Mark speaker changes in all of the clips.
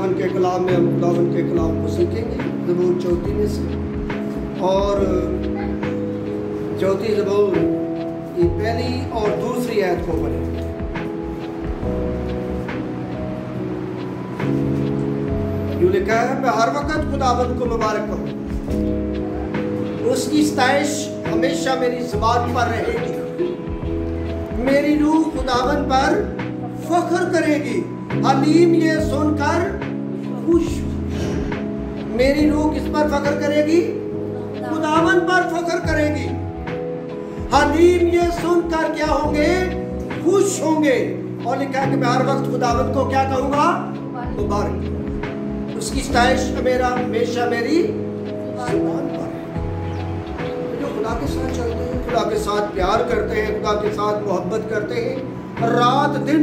Speaker 1: खुदावन के कलाम में हम खुदावन के कलाम को सीखेंगे ज़बूर 34 में से, और चौथी ज़बूर की पहली और दूसरी आयत को पढ़ेंगे। यूं लिखा है, मैं हर वक्त खुदावन को मुबारक कहूँ, उसकी सताइश हमेशा मेरी ज़ुबान पर रहेगी। मेरी रूह खुदावन पर फख्र करेगी, हलीम ये सुनकर खुश। मेरी रूह किस पर फख्र करेगी? खुदावन पर फख्र करेगी। हलीम ये सुनकर क्या होंगे? खुश होंगे। और लिखा है कि मैं हर वक्त खुदावन को क्या कहूँगा? मुबारक। उसकी सताइश मेरा हमेशा मेरी ज़ुबान पर है। जो खुदा के साथ चलते हैं, खुदा के साथ प्यार करते हैं, खुदा के साथ मोहब्बत करते हैं, रात दिन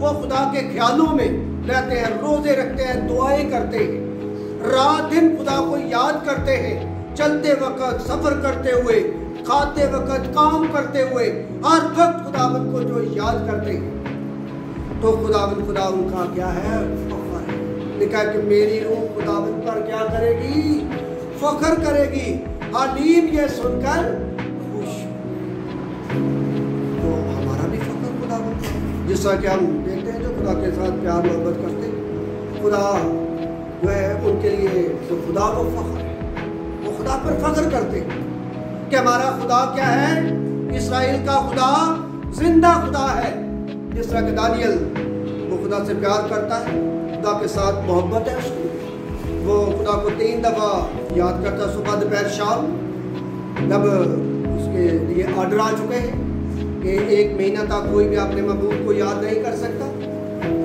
Speaker 1: वो खुदा के ख्यालों में रहते हैं, रोजे रखते हैं, दुआएं करते हैं, रात दिन खुदा को याद करते हैं, चलते वक्त, सफर करते हुए, खाते वक्त, काम करते हुए, हर वक्त खुदावन को जो याद करते हैं, तो खुदा उनका क्या है? फख्र है। लिखा है कि मेरी रूह खुदावन पर क्या करेगी? फख्र करेगी, हलीम ये सुनकर खुश। तो हमारा भी फख्र खुदावन पर, जिस तरह कि हम देखते हैं जो खुदा के साथ प्यार मोहब्बत करते हैं, खुदा जो है उनके लिए तो खुदा को फख्र है, वो खुदा पर फख्र करते हैं कि हमारा खुदा क्या है? इस्राएल का खुदा जिंदा खुदा है। जिस तरह कि दानियल वो खुदा से प्यार करता है, खुदा के साथ मोहब्बत है उसकी, वो खुदा को 3 दफ़ा याद करता है, सुबह दोपहर शाम। जब उसके लिए ऑर्डर आ चुके हैं कि 1 महीना तक कोई भी अपने महबूब को याद नहीं कर सकता,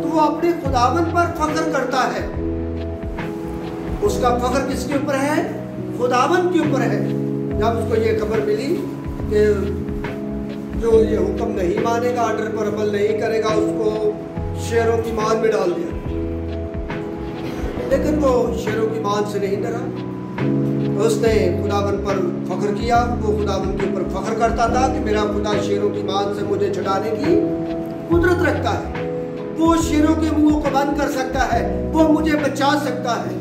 Speaker 1: तो वो अपने खुदावन पर फख्र करता है। उसका फख्र किसके ऊपर है? खुदावन के ऊपर है। जब उसको ये खबर मिली कि जो ये हुक्म नहीं मानेगा, ऑर्डर पर अमल नहीं करेगा, उसको शेरों की मान में डाल दिया। लेकिन वो शेरों की मान से नहीं डरा, उसने खुदावन पर फख्र किया। वो खुदावन के ऊपर फख्र करता था कि मेरा खुदा शेरों की मान से मुझे छुड़ाने की कुदरत रखता है, वो शेरों के मुंहों को बंद कर सकता है, वो मुझे बचा सकता है।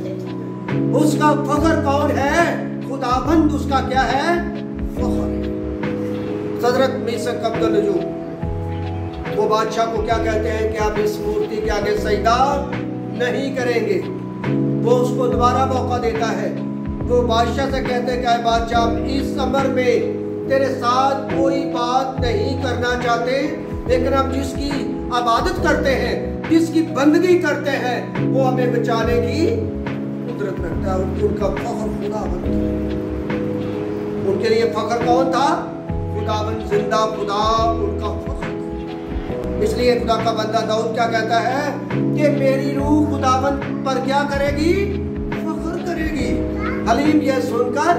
Speaker 1: उसका फख्र कौन है? खुदाबंद उसका क्या है? फख्र है। सदरक मीसक अब्दुल-नजूर वो बादशाह को क्या कहते हैं कि आप इस मूर्ति के आगे सजदा नहीं करेंगे। वो उसको दोबारा मौका देता है। वो बादशाह से कहते हैं कि बादशाह, इस अमर में तेरे साथ कोई बात नहीं करना चाहते, लेकिन हम जिसकी इबादत करते हैं, जिसकी बंदगी करते हैं, वो हमें बचाने की कुदरत रखता है। उनका फख्र खुदावंद, उनके लिए फख्र कौन था? खुदावंद, जिंदा खुदा उनका फख्र था। इसलिए खुदा का बंदा दाऊद क्या कहता है कि मेरी रूह खुदावंद पर क्या करेगी? फख्र करेगी, हलीम यह सुनकर।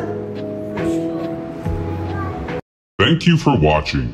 Speaker 2: Thank you for watching.